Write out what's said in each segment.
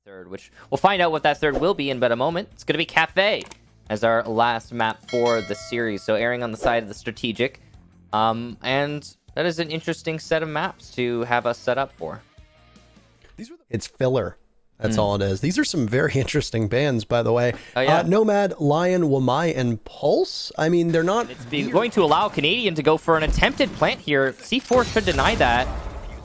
third, which we'll find out what that third will be in but a moment. It's going to be Cafe as our last map for the series. So airing on the side of the strategic. And that is an interesting set of maps to have us set up for. It's filler. That's all it is. These are some very interesting bands, by the way. Oh, yeah. Nomad, Lion, Wamai, and Pulse. I mean, they're not... It's going to allow Canadian to go for an attempted plant here. C4 should deny that.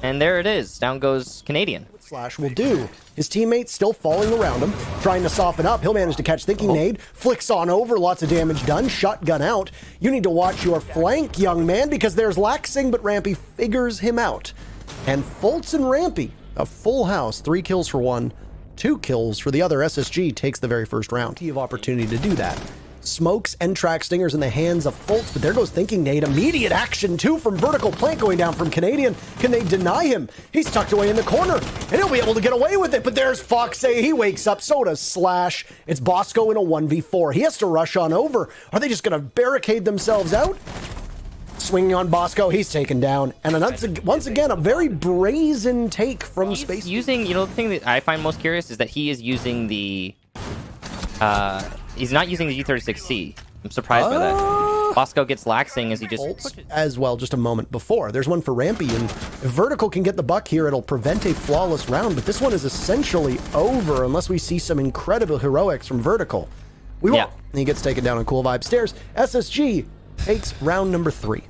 And there it is. Down goes Canadian. Slash will do. His teammates still falling around him, trying to soften up. He'll manage to catch Thinking Nade, flicks on over, lots of damage done, shotgun out. You need to watch your flank, young man, because there's Laxing, but Rampy figures him out. And Fultz and Rampy, a full house, 3 kills for one, 2 kills for the other. SSG takes the very first round. He have opportunity to do that. Smokes and track stingers in the hands of Fultz, but there goes Thinking Nade. Immediate action, too, from Vertical Plant going down from Canadian. Can they deny him? He's tucked away in the corner, and he'll be able to get away with it, but there's Fox. He wakes up, so does Slash. It's Bosco in a 1v4. He has to rush on over. Are they just going to barricade themselves out? Swinging on Bosco, he's taken down. And once again, a very brazen take from Space. Using, the thing that I find most curious is that he is using the... he's not using the G36C. I'm surprised by that. Bosco gets Laxing as he just... As well, just a moment before. There's one for Rampy, and if Vertical can get the buck here, it'll prevent a flawless round, but this one is essentially over unless we see some incredible heroics from Vertical. We won't. And he gets taken down on Cool Vibe Stairs. SSG takes round number 3.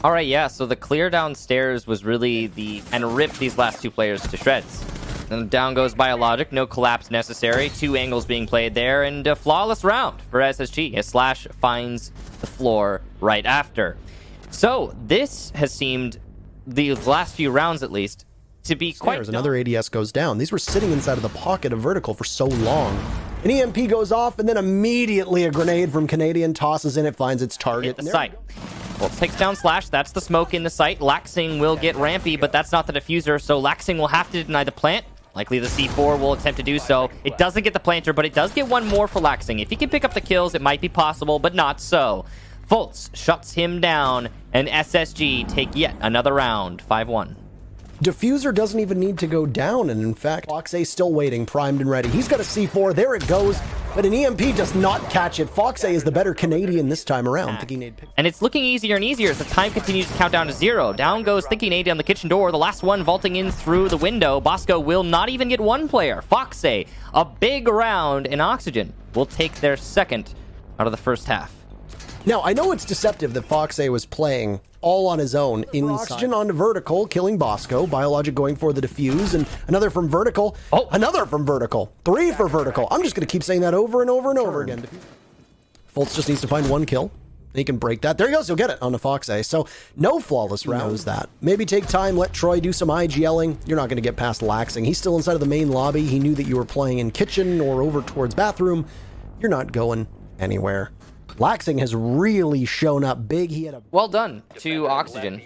All right, yeah, so the clear downstairs was really and ripped these last 2 players to shreds. And down goes Biologic, no collapse necessary, 2 angles being played there, and a flawless round for SSG as Slash finds the floor right after. So this has seemed, the last few rounds at least, to be quite... Another ADS goes down. These were sitting inside of the pocket of Vertical for so long. An EMP goes off, and then immediately a grenade from Canadian tosses in it, finds its target. Hit the site. Well, takes down Slash. That's the smoke in the site. Laxing will get Rampy, but that's not the diffuser, so Laxing will have to deny the plant. Likely the C4 will attempt to do so. It doesn't get the planter, but it does get one more for Laxing. If he can pick up the kills, it might be possible, but not so. Fultz shuts him down, and SSG take yet another round, 5-1. Diffuser doesn't even need to go down, and in fact, Foxay still waiting, primed and ready. He's got a C4, there it goes, but an EMP does not catch it. Foxay is the better Canadian this time around. And it's looking easier and easier as the time continues to count down to 0. Down goes Thinking Nade on the kitchen door, the last one vaulting in through the window. Bosco will not even get 1 player. Foxay, a big round, and Oxygen will take their second out of the first half. Now, I know it's deceptive that Foxay was playing all on his own. Oxygen onto Vertical, killing Bosco. Biologic going for the defuse, and another from Vertical. Oh, another from Vertical. 3 for Vertical. I'm just going to keep saying that over and over and over again. Fultz just needs to find 1 kill. He can break that. There he goes. He'll get it on the Foxay. So no flawless round. Knows that. Maybe take time. Let Troy do some IGLing. You're not going to get past Laxing. He's still inside of the main lobby. He knew that you were playing in kitchen or over towards bathroom. You're not going anywhere. Laxing has really shown up big. He had a well done to Oxygen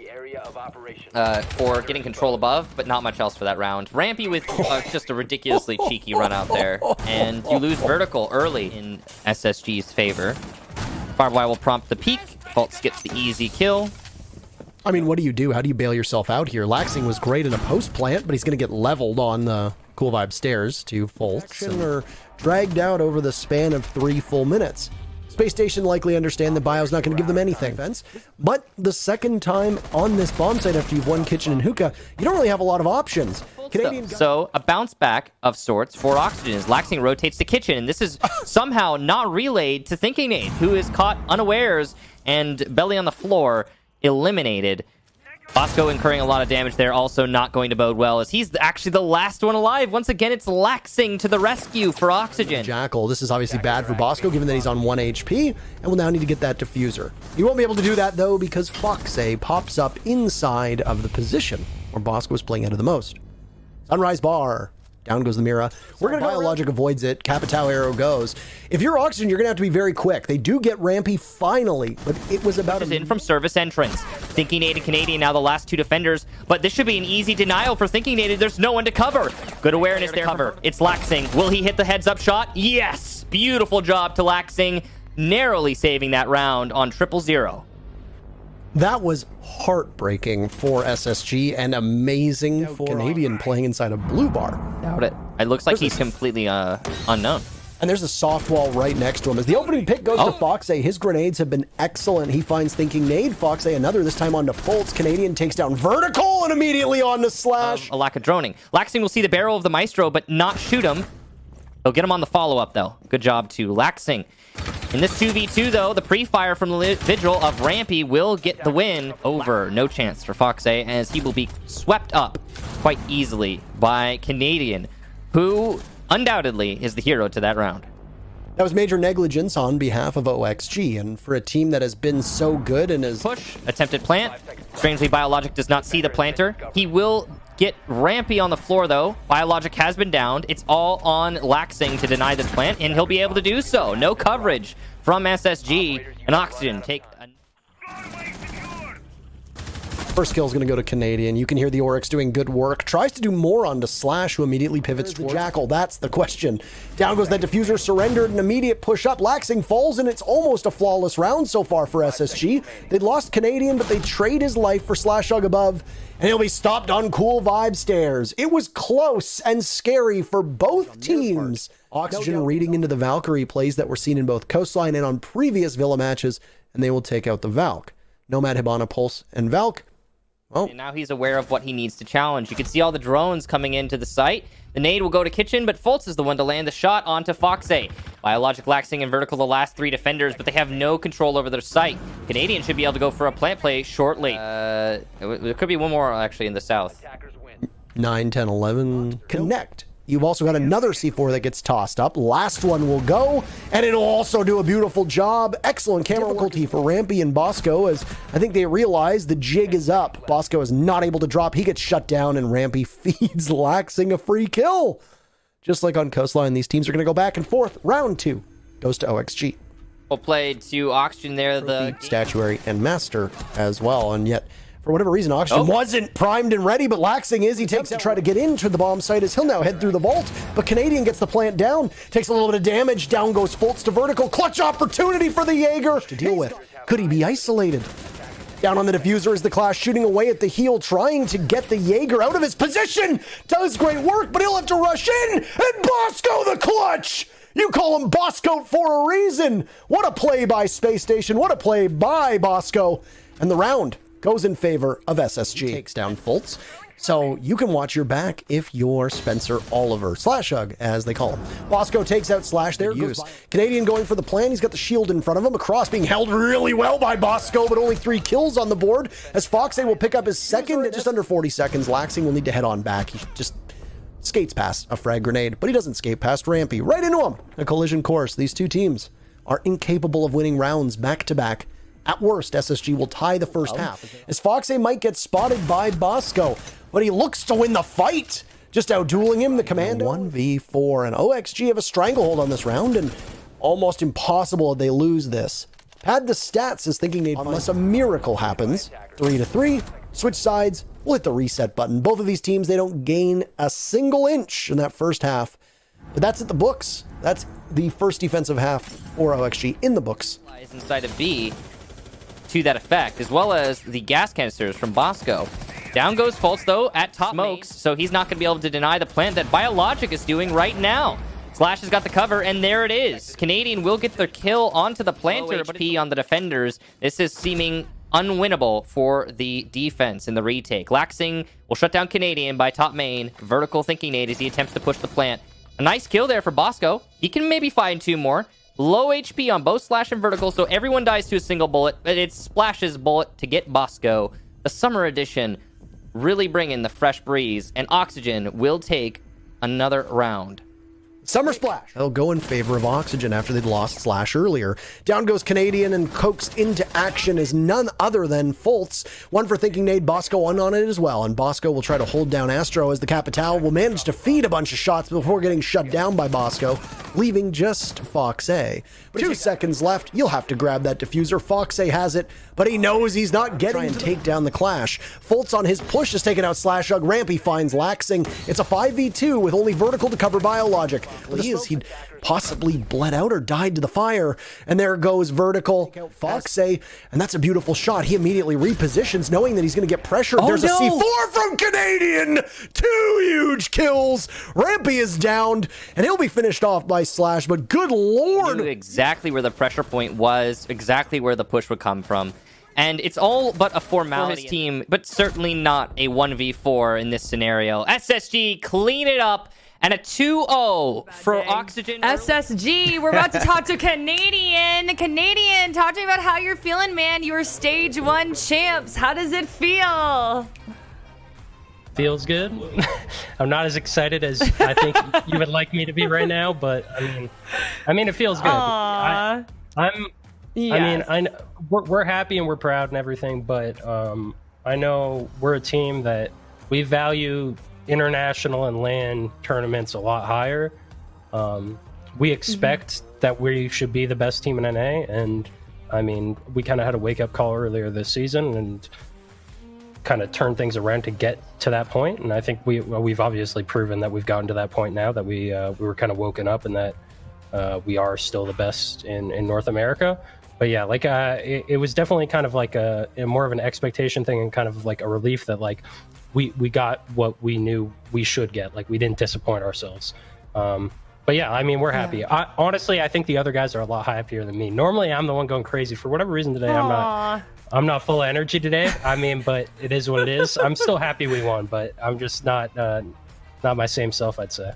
for getting control above, but not much else for that round. Rampy with just a ridiculously cheeky run out there, and you lose Vertical early in SSG's favor. Barbed Wire will prompt the peek. Fultz gets the easy kill. I mean, what do you do? How do you bail yourself out here? Laxing was great in a post plant, but he's going to get leveled on the Cool Vibe Stairs to Fultz, and are dragged out over the span of 3 full minutes. Spacestation likely understand that Bio's not going to give them anything. But the second time on this bomb site after you've won kitchen and hookah, you don't really have a lot of options. So a bounce back of sorts for Oxygen as Laxing rotates to kitchen, and this is somehow not relayed to Thinking Nade, who is caught unawares and belly on the floor, eliminated. Bosco incurring a lot of damage there, also not going to bode well, as he's actually the last one alive. Once again, it's Laxing to the rescue for Oxygen. Jackal, this is obviously bad for Bosco, given that he's on 1 HP, and will now need to get that diffuser. He won't be able to do that, though, because Foxay pops up inside of the position where Bosco was playing out of the most. Sunrise Bar. Down goes the Mira. We're going to Biologic avoids it. Capitao arrow goes. If you're Oxygen, you're going to have to be very quick. They do get Rampy finally, but it was about in from service entrance. Thinking Nade and Canadian now the last 2 defenders, but this should be an easy denial for Thinking Nade. There's no one to cover. Good awareness there. Cover. It's Laxing. Will he hit the heads up shot? Yes. Beautiful job to Laxing, narrowly saving that round on 000. That was heartbreaking for SSG and amazing for Canadian playing inside of Blue Bar. Doubt it. It looks like he's completely unknown. And there's a soft wall right next to him. As the opening pick goes to Foxay, his grenades have been excellent. He finds Thinking Nade. Foxay another, this time onto Fultz. Canadian takes down Vertical and immediately on to Slash. A lack of droning. Laxing will see the barrel of the Maestro, but not shoot him. They'll get him on the follow-up, though. Good job to Laxing. In this 2v2, though, the pre-fire from the Vigil of Rampy will get the win over. No chance for Foxay, as he will be swept up quite easily by Canadian, who undoubtedly is the hero to that round. That was major negligence on behalf of OXG, and for a team that has been so good and has... Push, attempted plant. Strangely, Biologic does not see the planter. He will get Rampy on the floor, though. Biologic has been downed. It's all on Laxing to deny this plant, and he'll be able to do so. No coverage from SSG, and Oxygen take... First kill is going to go to Canadian. You can hear the Oryx doing good work. Tries to do more onto Slash, who immediately pivots to Jackal. That's the question. Down goes that diffuser, surrendered, an immediate push up. Laxing falls, and it's almost a flawless round so far for SSG. They lost Canadian, but they trade his life for Slash Hug above, and he'll be stopped on Cool Vibe stairs. It was close and scary for both teams. Oxygen reading into the Valkyrie plays that were seen in both Coastline and on previous Villa matches, and they will take out the Valk. Nomad, Hibana, Pulse, and Valk. Oh. And now he's aware of what he needs to challenge. You can see all the drones coming into the site. The nade will go to Kitchen, but Fultz is the one to land the shot onto Foxay. Biologic, Laxing, and Vertical, the last three defenders, but they have no control over their site. Canadian should be able to go for a plant play shortly. There could be one more, actually, in the south. 9, 10, 11. Connect. You've also got another C4 that gets tossed up. Last one will go, and it'll also do a beautiful job. Excellent camera difficulty for Rampy and Bosco, as I think they realize the jig is up. Bosco is not able to drop. He gets shut down, and Rampy feeds Laxing a free kill. Just like on Coastline, these teams are going to go back and forth. Round 2 goes to OXG. Well played to Oxygen there. The Statuary and Master as well, and yet... For whatever reason, Oxygen wasn't primed and ready, but Laxing is. He takes to try to get into the bomb site as he'll now head through the vault. But Canadian gets the plant down, takes a little bit of damage. Down goes Fultz to Vertical. Clutch opportunity for the Jaeger to deal with. Could he be isolated? Down on the diffuser is the Clash, shooting away at the heel, trying to get the Jaeger out of his position. Does great work, but he'll have to rush in. And Bosco the clutch! You call him Bosco for a reason. What a play by Spacestation. What a play by Bosco. And the round goes in favor of SSG. Takes down Fultz. So you can watch your back if you're Spencer Oliver. Slash Hug, as they call him. Bosco takes out Slash there. Canadian going for the plan. He's got the shield in front of him. Across being held really well by Bosco, but only 3 kills on the board. As Foxay will pick up his second at just under 40 seconds. Laxing will need to head on back. He just skates past a frag grenade, but he doesn't skate past Rampy. Right into him. A collision course. These two teams are incapable of winning rounds back-to-back. At worst, SSG will tie the first half, as Foxay might get spotted by Bosco, but he looks to win the fight. Just outdueling him, the Commando. 1v4, and OXG have a stranglehold on this round, and almost impossible they lose this. Pad the stats as thinking they'd unless a miracle happens. 3-3, switch sides, we'll hit the reset button. Both of these teams, they don't gain a single inch in that first half, but that's at the books. That's the first defensive half for OXG in the books. Inside of B, to that effect, as well as the gas canisters from Bosco. Down goes Fultz, though, at top smokes, so he's not going to be able to deny the plant that Biologic is doing right now. Slash has got the cover, and there it is. Canadian will get their kill onto the planter, but HP on the defenders. This is seeming unwinnable for the defense in the retake. Laxing will shut down Canadian by top main. Vertical thinking nade as he attempts to push the plant. A nice kill there for Bosco. He can maybe find 2 more. Low HP on both Slash and Vertical, so everyone dies to a single bullet, but it's Splash's bullet to get Bosco. The Summer Edition really bringing the fresh breeze, and Oxygen will take another round. Summer Splash. They'll go in favor of Oxygen after they'd lost Slash earlier. Down goes Canadian, and coaxed into action is none other than Fultz. One for thinking nade, Bosco on it as well, and Bosco will try to hold down Astro as the Capital will manage to feed a bunch of shots before getting shut down by Bosco, leaving just Foxay. But 2 seconds left, you'll have to grab that diffuser. Foxay has it, but he knows he's not getting to take down the Clash. Fultz on his push is taking out Slash Hug. Rampy finds Laxing. It's a 5v2 with only Vertical to cover Biologic. As he'd possibly bled out or died to the fire. And there goes vertical Foxay, and that's a beautiful shot. He immediately repositions, knowing that he's going to get pressured. There's a C4 from Canadian. 2 huge kills. Rampy is downed, and he'll be finished off by Slash, but good lord. Knew exactly where the pressure point was, exactly where the push would come from. And it's all but a formality for his team, but certainly not a 1v4 in this scenario. SSG clean it up, and a 2-0 for Oxygen. SSG, we're about to talk to Canadian. Canadian, talk to me about how you're feeling, man. You were stage 1 champs. How does it feel? Feels good. I'm not as excited as I think you would like me to be right now, but I mean, it feels good. Yes. We're happy and we're proud and everything, but I know we're a team that we value international and LAN tournaments a lot higher. We expect that we should be the best team in NA, and I mean, we kind of had a wake-up call earlier this season and kind of turn things around to get to that point. And I think we've obviously proven that we've gotten to that point now, that we were kind of woken up and that we are still the best in North America. But yeah, like it was definitely kind of like a more of an expectation thing and kind of like a relief that like we got what we knew we should get. Like we didn't disappoint ourselves. But yeah, I mean, we're happy. Yeah. Honestly, I think the other guys are a lot happier than me. Normally, I'm the one going crazy. For whatever reason today, I'm not full of energy today. I mean, but it is what it is. I'm still happy we won, but I'm just not my same self, I'd say.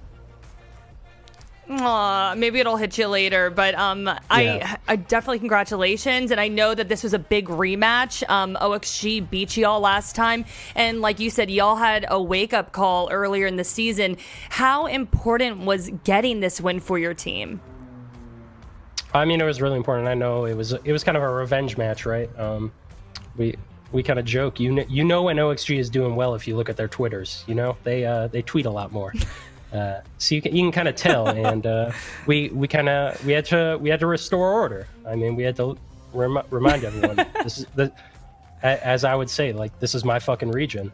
Aw, maybe it'll hit you later, but I definitely congratulations, and I know that this was a big rematch. OXG beat y'all last time, and like you said, y'all had a wake-up call earlier in the season. How important was getting this win for your team? I mean, it was really important. I know it was kind of a revenge match, right? We kind of joke, you know when OXG is doing well if you look at their Twitters. You know, they tweet a lot more. So you can kind of tell, and we had to restore order. I mean, we had to remind everyone this is as I would say, like, this is my fucking region.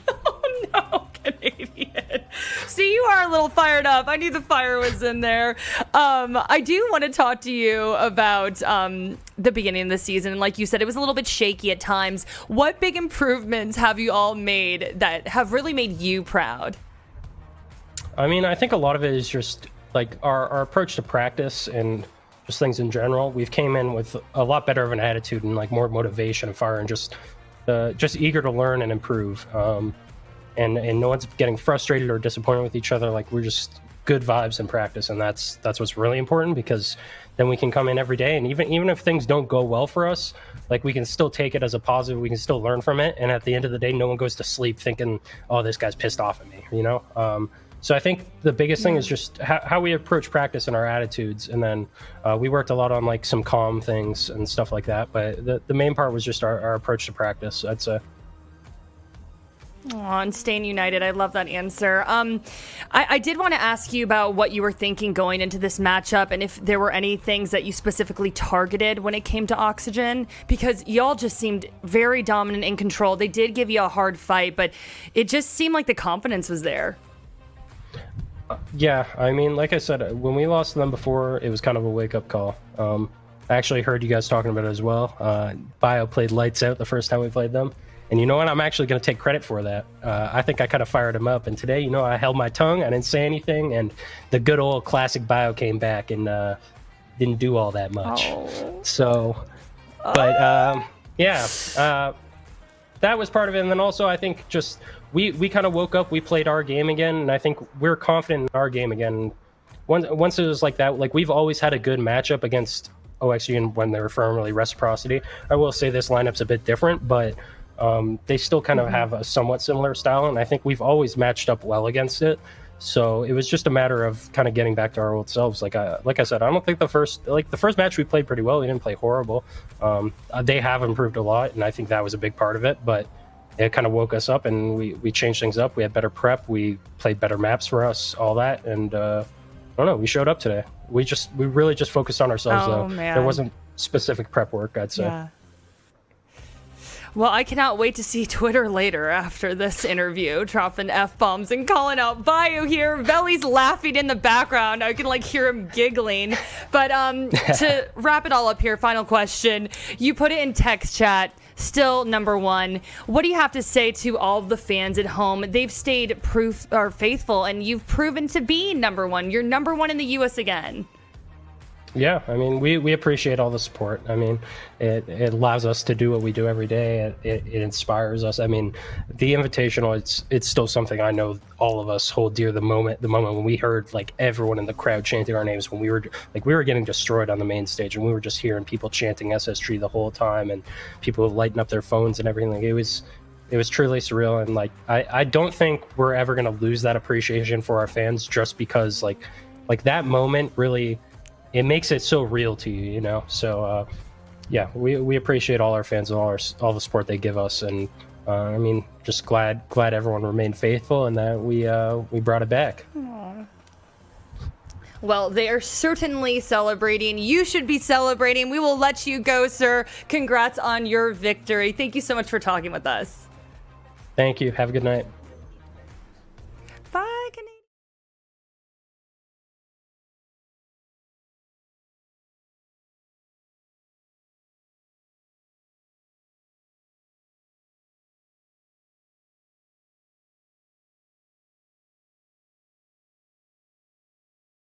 Oh no, Canadian. See, you are a little fired up. I knew the fire was in there. I do want to talk to you about the beginning of the season. Like you said, it was a little bit shaky at times. What big improvements have you all made that have really made you proud? I mean, I think a lot of it is just like our approach to practice and just things in general. We've came in with a lot better of an attitude and like more motivation and fire and just eager to learn and improve. And no one's getting frustrated or disappointed with each other. Like, we're just good vibes in practice, and that's what's really important, because then we can come in every day, and even if things don't go well for us, like, we can still take it as a positive. We can still learn from it, and at the end of the day, no one goes to sleep thinking, oh, this guy's pissed off at me, you know? So I think the biggest thing is just how we approach practice and our attitudes, and then we worked a lot on like some calm things and stuff like that, but the main part was just our approach to practice, I'd say. Oh, and staying united. I love that answer. I did want to ask you about what you were thinking going into this matchup, and if there were any things that you specifically targeted when it came to Oxygen, because y'all just seemed very dominant in control. They did give you a hard fight, but it just seemed like the confidence was there. Yeah, I mean, like I said, when we lost to them before, it was kind of a wake-up call. I actually heard you guys talking about it as well. Bio played lights out the first time we played them. And you know what? I'm actually going to take credit for that. I think I kind of fired him up. And today, you know, I held my tongue. I didn't say anything. And the good old classic Bio came back and didn't do all that much. Oh. So, but yeah, that was part of it. And then also, I think just we kind of woke up. We played our game again. And I think we're confident in our game again. Once it was like that, like, we've always had a good matchup against OXG and when they're firmly reciprocity. I will say this lineup's a bit different, but they still kind of have a somewhat similar style, and I think we've always matched up well against it. So it was just a matter of kind of getting back to our old selves. Like I said, I don't think the first match we played pretty well. We didn't play horrible. They have improved a lot, and I think that was a big part of it. But it kind of woke us up, and we changed things up. We had better prep. We played better maps for us, all that, and I don't know. We showed up today. We really just focused on ourselves, though. Man. There wasn't specific prep work, I'd say. Yeah. Well, I cannot wait to see Twitter later after this interview, dropping F-bombs and calling out Bayou here. Veli's laughing in the background. I can hear him giggling. But to wrap it all up here, final question. You put it in text chat, still number one. What do you have to say to all of the fans at home? They've stayed faithful, and you've proven to be number one. You're number one in the U.S. again. Yeah, I mean, we appreciate all the support. I mean, it allows us to do what we do every day. It inspires us. I mean, the Invitational, it's still something I know all of us hold dear. The moment when we heard everyone in the crowd chanting our names, when we were getting destroyed on the main stage, and we were just hearing people chanting SSG the whole time, and people lighting up their phones and everything. It was truly surreal, and I don't think we're ever gonna lose that appreciation for our fans just because that moment really. It makes it so real to you, So, yeah, we appreciate all our fans and all the support they give us, and I mean, just glad everyone remained faithful and that we brought it back. Aww. Well, they are certainly celebrating. You should be celebrating. We will let you go, sir. Congrats on your victory. Thank you so much for talking with us. Thank you. Have a good night.